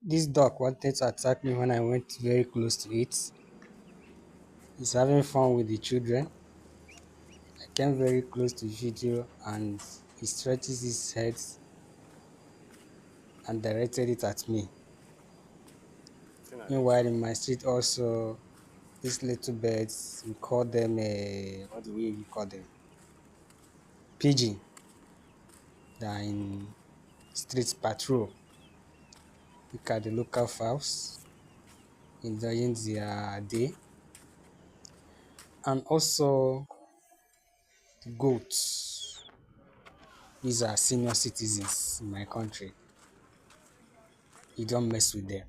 This dog wanted to attack me when I went very close to it. He's having fun with the children. I came very close to the video and he stretches his head and directed it at me. Nothing at this. Meanwhile, in my street also, these little birds, we call them, what do we call them? Pigeon. They are in street patrol. Look at the local fowls enjoying their day. And also the goats. These are senior citizens in my country. You don't mess with them.